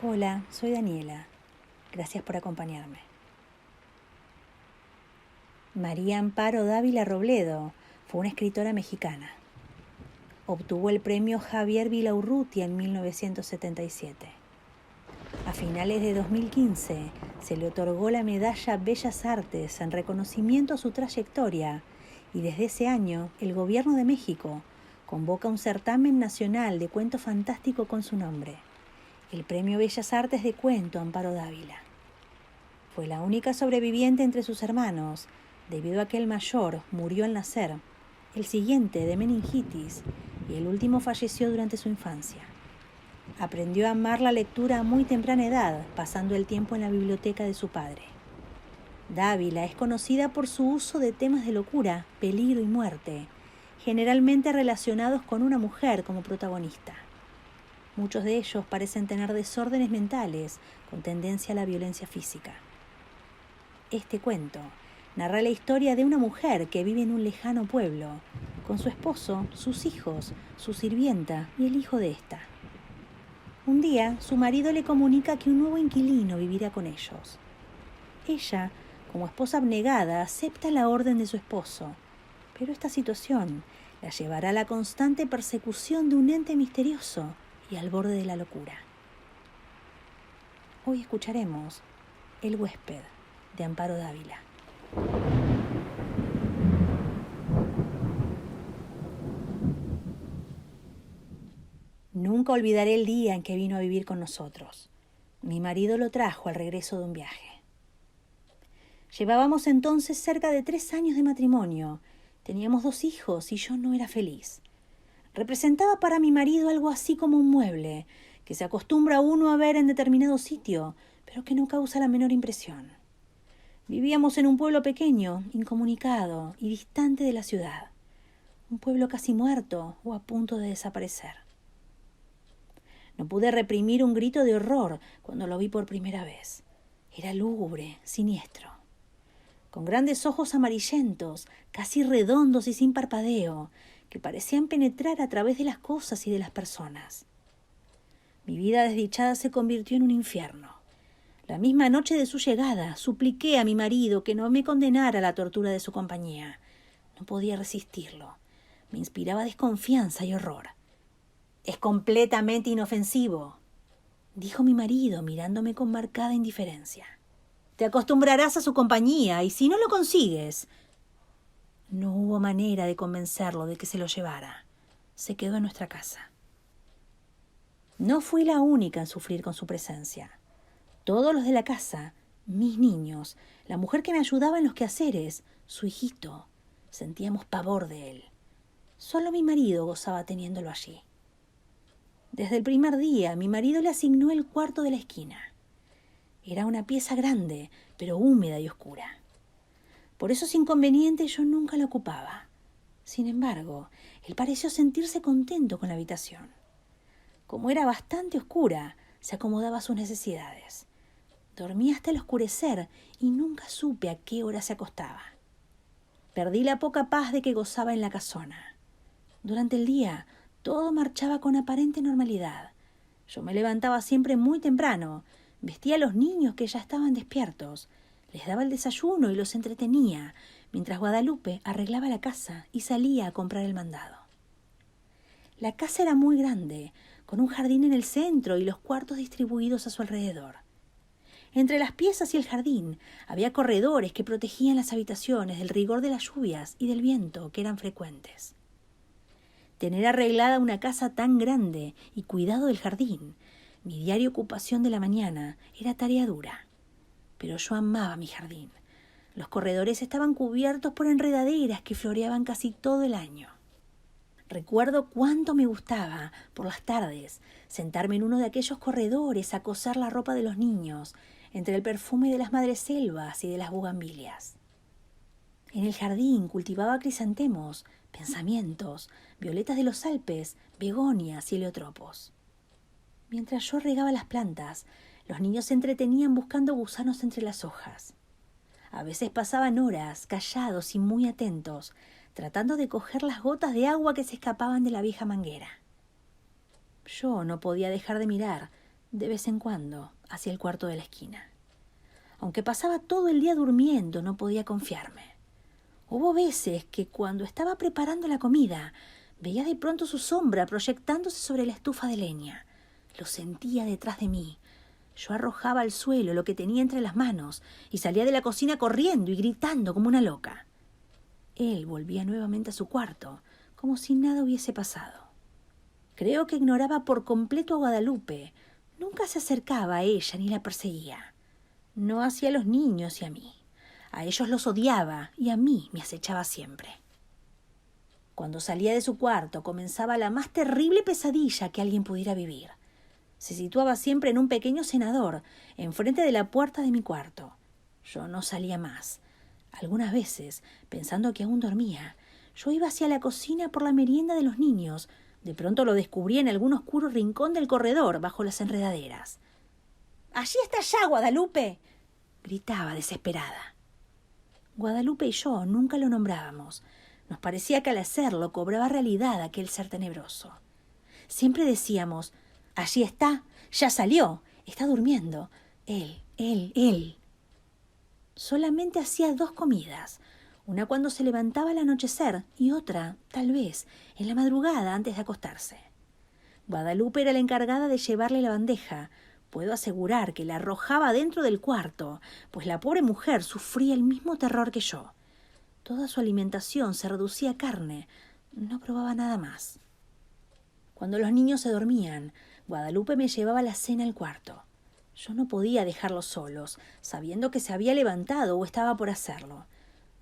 Hola, soy Daniela. Gracias por acompañarme. María Amparo Dávila Robledo fue una escritora mexicana. Obtuvo el premio Javier Villaurrutia en 1977. A finales de 2015 se le otorgó la medalla Bellas Artes en reconocimiento a su trayectoria y desde ese año el Gobierno de México convoca un certamen nacional de cuento fantástico con su nombre, el Premio Bellas Artes de Cuento Amparo Dávila. Fue la única sobreviviente entre sus hermanos, debido a que el mayor murió al nacer, el siguiente de meningitis y el último falleció durante su infancia. Aprendió a amar la lectura a muy temprana edad, pasando el tiempo en la biblioteca de su padre. Dávila es conocida por su uso de temas de locura, peligro y muerte, generalmente relacionados con una mujer como protagonista. Muchos de ellos parecen tener desórdenes mentales con tendencia a la violencia física. Este cuento narra la historia de una mujer que vive en un lejano pueblo, con su esposo, sus hijos, su sirvienta y el hijo de esta. Un día, su marido le comunica que un nuevo inquilino vivirá con ellos. Ella, como esposa abnegada, acepta la orden de su esposo, pero esta situación la llevará a la constante persecución de un ente misterioso y al borde de la locura. Hoy escucharemos El huésped, de Amparo Dávila. Nunca olvidaré el día en que vino a vivir con nosotros. Mi marido lo trajo al regreso de un viaje. Llevábamos entonces cerca de 3 años de matrimonio. Teníamos 2 hijos y yo no era feliz. Representaba para mi marido algo así como un mueble, que se acostumbra uno a ver en determinado sitio, pero que no causa la menor impresión. Vivíamos en un pueblo pequeño, incomunicado y distante de la ciudad. Un pueblo casi muerto o a punto de desaparecer. No pude reprimir un grito de horror cuando lo vi por primera vez. Era lúgubre, siniestro. Con grandes ojos amarillentos, casi redondos y sin parpadeo, que parecían penetrar a través de las cosas y de las personas. Mi vida desdichada se convirtió en un infierno. La misma noche de su llegada, supliqué a mi marido que no me condenara a la tortura de su compañía. No podía resistirlo. Me inspiraba desconfianza y horror. «Es completamente inofensivo», dijo mi marido, mirándome con marcada indiferencia. «Te acostumbrarás a su compañía, y si no lo consigues...» No hubo manera de convencerlo de que se lo llevara. Se quedó en nuestra casa. No fui la única en sufrir con su presencia. Todos los de la casa, mis niños, la mujer que me ayudaba en los quehaceres, su hijito, sentíamos pavor de él. Solo mi marido gozaba teniéndolo allí. Desde el primer día, mi marido le asignó el cuarto de la esquina. Era una pieza grande, pero húmeda y oscura. Por esos inconvenientes yo nunca la ocupaba. Sin embargo, él pareció sentirse contento con la habitación. Como era bastante oscura, se acomodaba a sus necesidades. Dormía hasta el oscurecer y nunca supe a qué hora se acostaba. Perdí la poca paz de que gozaba en la casona. Durante el día, todo marchaba con aparente normalidad. Yo me levantaba siempre muy temprano, vestía a los niños que ya estaban despiertos, les daba el desayuno y los entretenía, mientras Guadalupe arreglaba la casa y salía a comprar el mandado. La casa era muy grande, con un jardín en el centro y los cuartos distribuidos a su alrededor. Entre las piezas y el jardín había corredores que protegían las habitaciones del rigor de las lluvias y del viento que eran frecuentes. Tener arreglada una casa tan grande y cuidado del jardín, mi diaria ocupación de la mañana, era tarea dura. Pero yo amaba mi jardín. Los corredores estaban cubiertos por enredaderas que floreaban casi todo el año. Recuerdo cuánto me gustaba, por las tardes, sentarme en uno de aquellos corredores a coser la ropa de los niños, entre el perfume de las madreselvas y de las bugambilias. En el jardín cultivaba crisantemos, pensamientos, violetas de los Alpes, begonias y heliotropos. Mientras yo regaba las plantas, los niños se entretenían buscando gusanos entre las hojas. A veces pasaban horas, callados y muy atentos, tratando de coger las gotas de agua que se escapaban de la vieja manguera. Yo no podía dejar de mirar, de vez en cuando, hacia el cuarto de la esquina. Aunque pasaba todo el día durmiendo, no podía confiarme. Hubo veces que cuando estaba preparando la comida, veía de pronto su sombra proyectándose sobre la estufa de leña. Lo sentía detrás de mí. Yo arrojaba al suelo lo que tenía entre las manos y salía de la cocina corriendo y gritando como una loca. Él volvía nuevamente a su cuarto, como si nada hubiese pasado. Creo que ignoraba por completo a Guadalupe. Nunca se acercaba a ella ni la perseguía. No hacia los niños y a mí. A ellos los odiaba y a mí me acechaba siempre. Cuando salía de su cuarto comenzaba la más terrible pesadilla que alguien pudiera vivir. Se situaba siempre en un pequeño cenador, enfrente de la puerta de mi cuarto. Yo no salía más. Algunas veces, pensando que aún dormía, yo iba hacia la cocina por la merienda de los niños. De pronto lo descubría en algún oscuro rincón del corredor, bajo las enredaderas. —¡Allí está ya, Guadalupe! —gritaba desesperada. Guadalupe y yo nunca lo nombrábamos. Nos parecía que al hacerlo cobraba realidad aquel ser tenebroso. Siempre decíamos: «Allí está, ya salió, está durmiendo. Él». Solamente hacía 2 comidas, una cuando se levantaba al anochecer y otra, tal vez, en la madrugada antes de acostarse. Guadalupe era la encargada de llevarle la bandeja. Puedo asegurar que la arrojaba dentro del cuarto, pues la pobre mujer sufría el mismo terror que yo. Toda su alimentación se reducía a carne, no probaba nada más. Cuando los niños se dormían, Guadalupe me llevaba la cena al cuarto. Yo no podía dejarlos solos, sabiendo que se había levantado o estaba por hacerlo.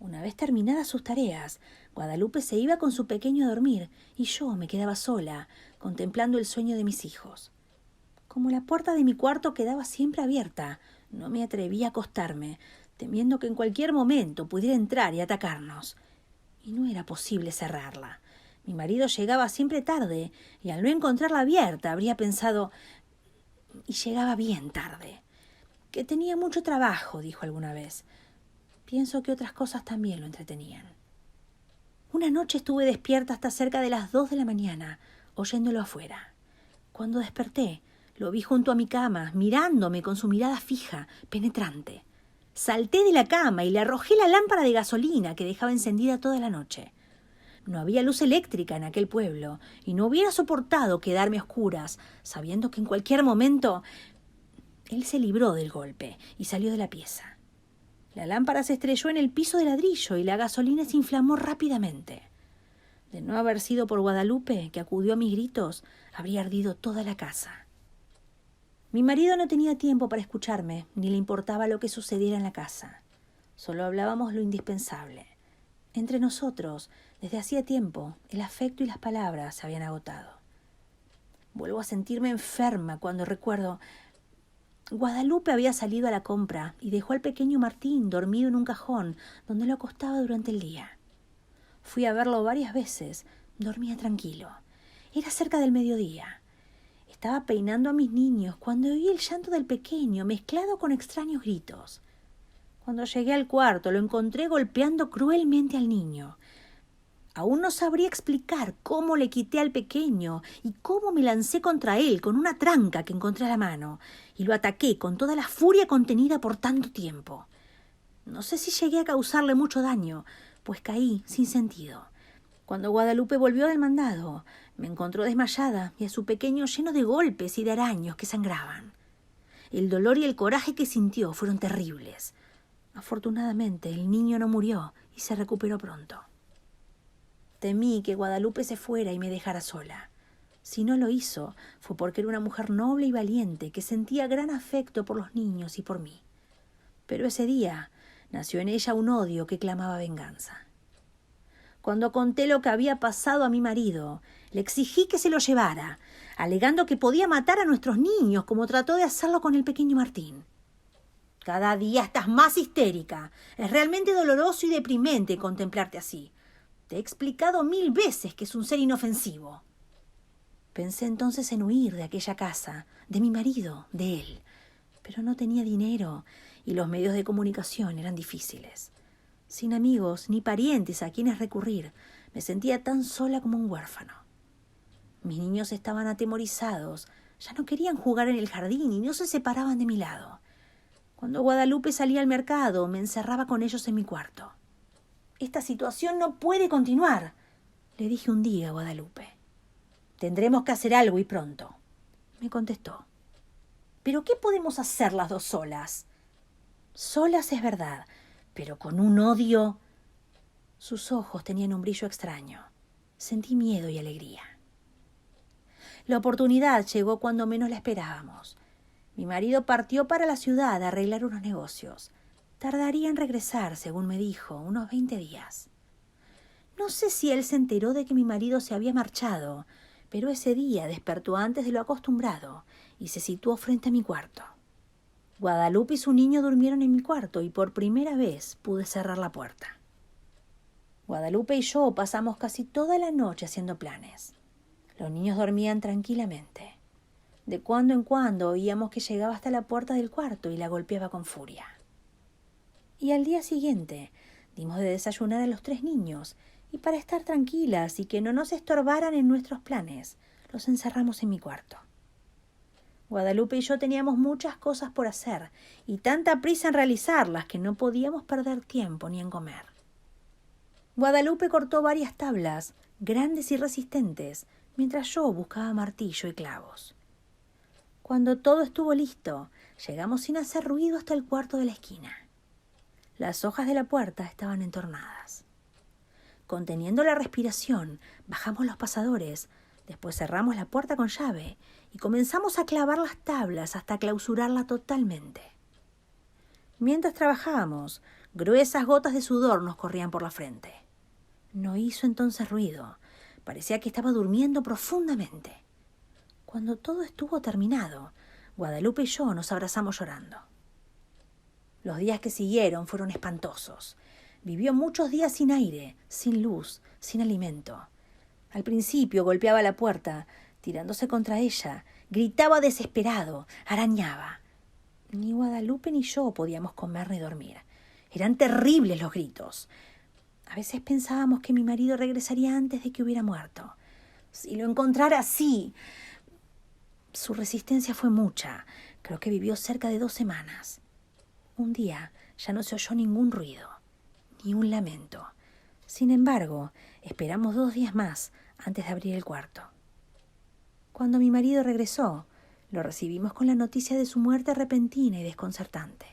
Una vez terminadas sus tareas, Guadalupe se iba con su pequeño a dormir y yo me quedaba sola, contemplando el sueño de mis hijos. Como la puerta de mi cuarto quedaba siempre abierta, no me atrevía a acostarme, temiendo que en cualquier momento pudiera entrar y atacarnos. Y no era posible cerrarla. Mi marido llegaba siempre tarde, y al no encontrarla abierta habría pensado... Y llegaba bien tarde. Que tenía mucho trabajo, dijo alguna vez. Pienso que otras cosas también lo entretenían. Una noche estuve despierta hasta cerca de las 2 de la mañana, oyéndolo afuera. Cuando desperté, lo vi junto a mi cama, mirándome con su mirada fija, penetrante. Salté de la cama y le arrojé la lámpara de gasolina que dejaba encendida toda la noche. No había luz eléctrica en aquel pueblo y no hubiera soportado quedarme a oscuras, sabiendo que en cualquier momento... Él se libró del golpe y salió de la pieza. La lámpara se estrelló en el piso de ladrillo y la gasolina se inflamó rápidamente. De no haber sido por Guadalupe, que acudió a mis gritos, habría ardido toda la casa. Mi marido no tenía tiempo para escucharme, ni le importaba lo que sucediera en la casa. Solo hablábamos lo indispensable. Entre nosotros, desde hacía tiempo, el afecto y las palabras se habían agotado. Vuelvo a sentirme enferma cuando recuerdo... Guadalupe había salido a la compra y dejó al pequeño Martín dormido en un cajón donde lo acostaba durante el día. Fui a verlo varias veces. Dormía tranquilo. Era cerca del mediodía. Estaba peinando a mis niños cuando oí el llanto del pequeño mezclado con extraños gritos. Cuando llegué al cuarto lo encontré golpeando cruelmente al niño. Aún no sabría explicar cómo le quité al pequeño y cómo me lancé contra él con una tranca que encontré a la mano y lo ataqué con toda la furia contenida por tanto tiempo. No sé si llegué a causarle mucho daño, pues caí sin sentido. Cuando Guadalupe volvió del mandado, me encontró desmayada y a su pequeño lleno de golpes y de araños que sangraban. El dolor y el coraje que sintió fueron terribles. Afortunadamente, el niño no murió y se recuperó pronto. Temí que Guadalupe se fuera y me dejara sola. Si no lo hizo, fue porque era una mujer noble y valiente que sentía gran afecto por los niños y por mí. Pero ese día nació en ella un odio que clamaba venganza. Cuando conté lo que había pasado a mi marido, le exigí que se lo llevara, alegando que podía matar a nuestros niños como trató de hacerlo con el pequeño Martín. «Cada día estás más histérica. Es realmente doloroso y deprimente contemplarte así. Te he explicado 1000 veces que es un ser inofensivo». Pensé entonces en huir de aquella casa, de mi marido, de él. Pero no tenía dinero y los medios de comunicación eran difíciles. Sin amigos ni parientes a quienes recurrir, me sentía tan sola como un huérfano. Mis niños estaban atemorizados, Ya no querían jugar en el jardín y no se separaban de mi lado. Cuando Guadalupe salía al mercado, me encerraba con ellos en mi cuarto. «Esta situación no puede continuar», le dije un día a Guadalupe. «Tendremos que hacer algo y pronto», me contestó. «¿Pero qué podemos hacer las dos solas?» «Solas es verdad, pero con un odio». Sus ojos tenían un brillo extraño. Sentí miedo y alegría. La oportunidad llegó cuando menos la esperábamos. Mi marido partió para la ciudad a arreglar unos negocios. Tardaría en regresar, según me dijo, unos 20 días. No sé si él se enteró de que mi marido se había marchado, pero ese día despertó antes de lo acostumbrado y se situó frente a mi cuarto. Guadalupe y su niño durmieron en mi cuarto y por primera vez pude cerrar la puerta. Guadalupe y yo pasamos casi toda la noche haciendo planes. Los niños dormían tranquilamente. De cuando en cuando oíamos que llegaba hasta la puerta del cuarto y la golpeaba con furia. Y al día siguiente dimos de desayunar a los 3 niños y para estar tranquilas y que no nos estorbaran en nuestros planes, los encerramos en mi cuarto. Guadalupe y yo teníamos muchas cosas por hacer y tanta prisa en realizarlas que no podíamos perder tiempo ni en comer. Guadalupe cortó varias tablas, grandes y resistentes, mientras yo buscaba martillo y clavos. Cuando todo estuvo listo, llegamos sin hacer ruido hasta el cuarto de la esquina. Las hojas de la puerta estaban entornadas. Conteniendo la respiración, bajamos los pasadores, después cerramos la puerta con llave y comenzamos a clavar las tablas hasta clausurarla totalmente. Mientras trabajábamos, gruesas gotas de sudor nos corrían por la frente. No hizo entonces ruido. Parecía que estaba durmiendo profundamente. Cuando todo estuvo terminado, Guadalupe y yo nos abrazamos llorando. Los días que siguieron fueron espantosos. Vivió muchos días sin aire, sin luz, sin alimento. Al principio golpeaba la puerta, tirándose contra ella, gritaba desesperado, arañaba. Ni Guadalupe ni yo podíamos comer ni dormir. Eran terribles los gritos. A veces pensábamos que mi marido regresaría antes de que hubiera muerto. Si lo encontrara, sí. Su resistencia fue mucha. Creo que vivió cerca de 2 semanas. Un día ya no se oyó ningún ruido, ni un lamento. Sin embargo, esperamos 2 días más antes de abrir el cuarto. Cuando mi marido regresó, lo recibimos con la noticia de su muerte repentina y desconcertante.